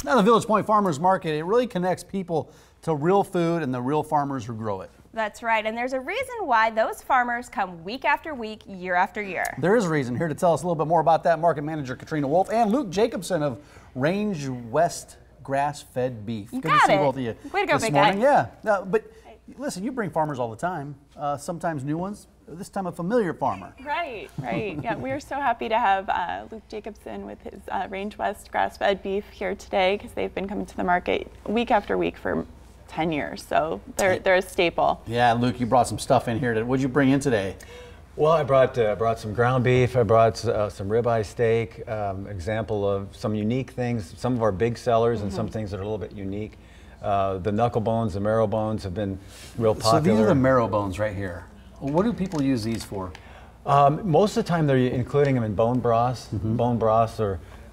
Now, the Village Pointe Farmers Market, it really connects people to real food and the real farmers who grow it. That's right, and there's a reason why those farmers come week after week, year after year. There is a reason. Here to tell us a little bit more about that, market manager Katrina Wolf and Luke Jacobson of Range West Grass-Fed Beef. You Good got to see it. both of you Way to go, this big morning. guy. Yeah, no, but listen, you bring farmers all the time, sometimes new ones, this time a familiar farmer. Right. Yeah, we are so happy to have Luke Jacobson with his Range West Grass-Fed Beef here today, because they've been coming to the market week after week for 10 years, so they're a staple. Yeah, Luke, you brought some stuff in here. What'd you bring in today? Well, I brought some ground beef. I brought some ribeye steak. Example of some unique things. Some of our big sellers and some things that are a little bit unique. The knuckle bones, the marrow bones have been real popular. So these are the marrow bones right here. What do people use these for? Most of the time they're including them in bone broths,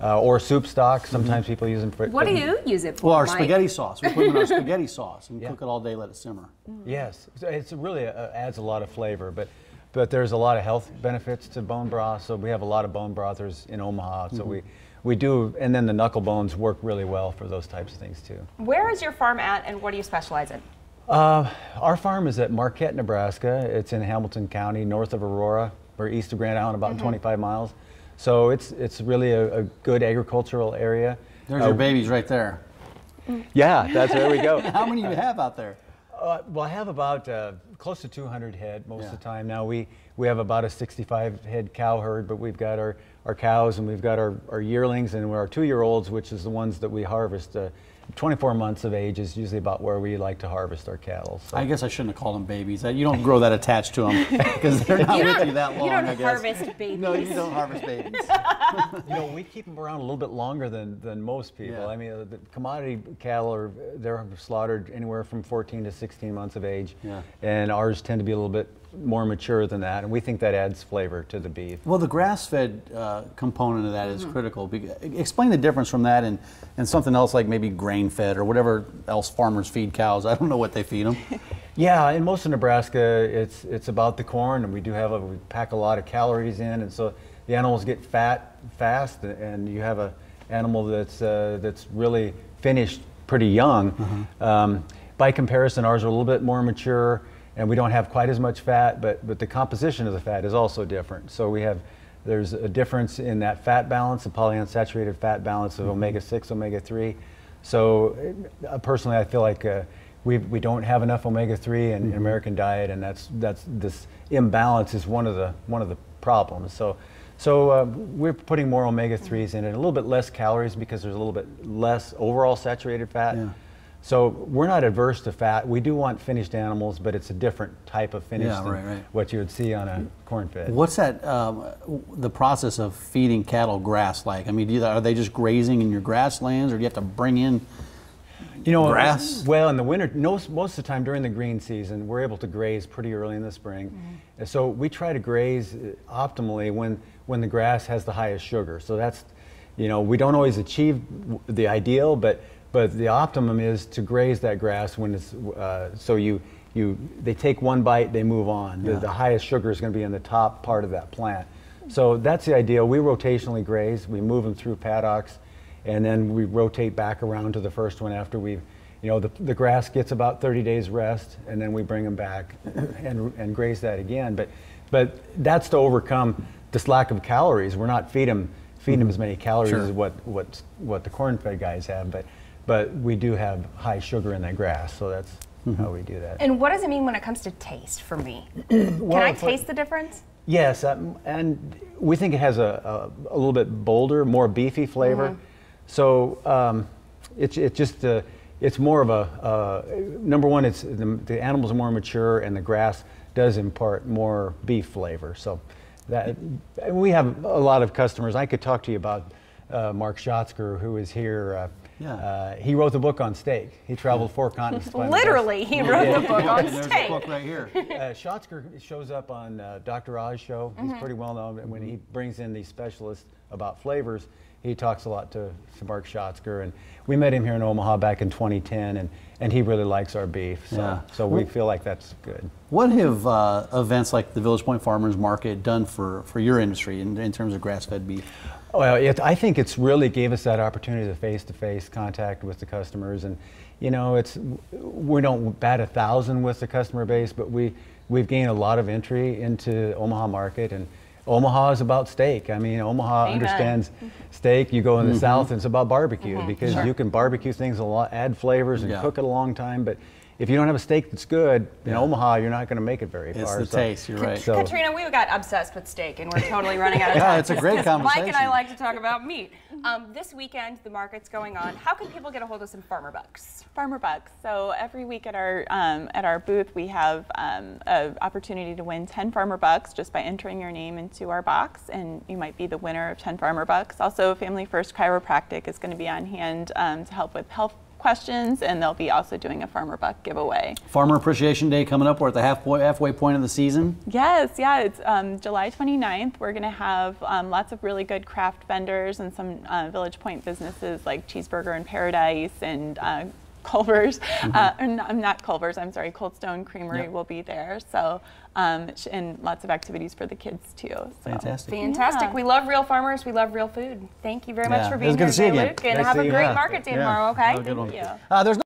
or soup stock. Sometimes people use them for. What do you use it for? Well, our Mike? spaghetti sauce. We put them in our spaghetti sauce and cook it all day, let it simmer. Yes, so it's really adds a lot of flavor, but there's a lot of health benefits to bone broth. So we have a lot of bone brothers in Omaha. So we do, and then the knuckle bones work really well for those types of things too. Where is your farm at, and what do you specialize in? Our farm is at Marquette, Nebraska. It's in Hamilton County, north of Aurora. We're east of Grand Island, about 25 miles. So it's really a good agricultural area. There's your babies right there. Yeah, there we go. How many do you have out there? Well, I have about close to 200 head most of the time. Now we have about a 65 head cow herd, but we've got our cows and we've got our yearlings and our 2-year-olds, which is the ones that we harvest. 24 months of age is usually about where we like to harvest our cattle. So. I guess I shouldn't have called them babies. You don't grow that attached to them because they're not with you that long. You don't I guess. harvest babies. No, you don't harvest babies. We keep them around a little bit longer than most people. Yeah. I mean, the commodity cattle they're slaughtered anywhere from 14 to 16 months of age, and ours tend to be a little bit more mature than that, and we think that adds flavor to the beef. Well, the grass-fed component of that is critical. Explain the difference from that and something else like maybe grain-fed or whatever else farmers feed cows. I don't know what they feed them. Yeah, in most of Nebraska, it's about the corn, and we pack a lot of calories in, and so the animals get fat fast, and you have an animal that's really finished pretty young. By comparison, ours are a little bit more mature, and we don't have quite as much fat, but the composition of the fat is also different. So there's a difference in that fat balance, the polyunsaturated fat balance of omega-6, omega-3. So personally, I feel like we don't have enough omega-3 in American diet, and that's this imbalance is one of the problems. So we're putting more omega-3s in it, a little bit less calories because there's a little bit less overall saturated fat. Yeah. So we're not adverse to fat. We do want finished animals, but it's a different type of finish than what you would see on a corn-fed. What's that, the process of feeding cattle grass like? I mean, are they just grazing in your grasslands, or do you have to bring in grass? Well, in the winter, most of the time during the green season, we're able to graze pretty early in the spring. And so we try to graze optimally when the grass has the highest sugar. So that's, we don't always achieve the ideal, but the optimum is to graze that grass when it's they take one bite, they move on. The highest sugar is going to be in the top part of that plant. So that's the ideal. We rotationally graze. We move them through paddocks, and then we rotate back around to the first one after the grass gets about 30 days rest, and then we bring them back and graze that again. But that's to overcome this lack of calories. We're not feeding them as many calories as what the corn-fed guys have, but we do have high sugar in that grass, so that's how we do that. And what does it mean when it comes to taste for me? Can I taste the difference? Yes, and we think it has a little bit bolder, more beefy flavor. So it's more of number one, it's the animals are more mature, and the grass does impart more beef flavor. So we have a lot of customers. I could talk to you about Mark Schatzker, who is here. He wrote the book on steak. He traveled 4 continents. Literally, he wrote the book on steak. There's a book right here. Schatzker shows up on Dr. Oz show. He's pretty well known when he brings in these specialists about flavors. he talks a lot to Mark Schatzker, and we met him here in Omaha back in 2010, and he really likes our beef. So, Yeah. so we feel like that's good. What have events like the Village Pointe Farmers Market done for your industry in terms of grass-fed beef? Well, I think it's really gave us that opportunity to face-to-face contact with the customers, and you know, we don't bat 1,000 with the customer base, but we've gained a lot of entry into Omaha market, and Omaha is about steak. I mean, Omaha Amen. understands steak. You go in the South, and it's about barbecue because Sure. you can barbecue things a lot, add flavors, and Yeah. cook it a long time. But if you don't have a steak that's good in Omaha, you're not going to make it very It's far. the taste, you're right. So, Katrina, we got obsessed with steak, and we're totally running out of Yeah, time. it's a great Mike and I conversation. like to talk about meat. This weekend, the market's going on. How can people get a hold of some farmer bucks? Farmer bucks. So every week at our booth, we have an opportunity to win 10 farmer bucks just by entering your name into our box, and you might be the winner of 10 farmer bucks. Also, Family First Chiropractic is going to be on hand to help with health questions, and they'll be also doing a farmer buck giveaway. Farmer Appreciation Day coming up. We're at the halfway point of the season. Yes, yeah, it's July 29th. We're going to have lots of really good craft vendors and some Village Pointe businesses like Cheeseburger in Paradise and Culver's, not Culver's, I'm sorry, Cold Stone Creamery Yep. will be there. So, and lots of activities for the kids too. So. Fantastic. Fantastic. Yeah. We love real farmers. We love real food. Thank you very much Yeah. for It being was good here to see you today, again. Luke, and Nice have to a see you. great Yeah. market day Yeah. tomorrow, okay? Have a good one. Thank you. There's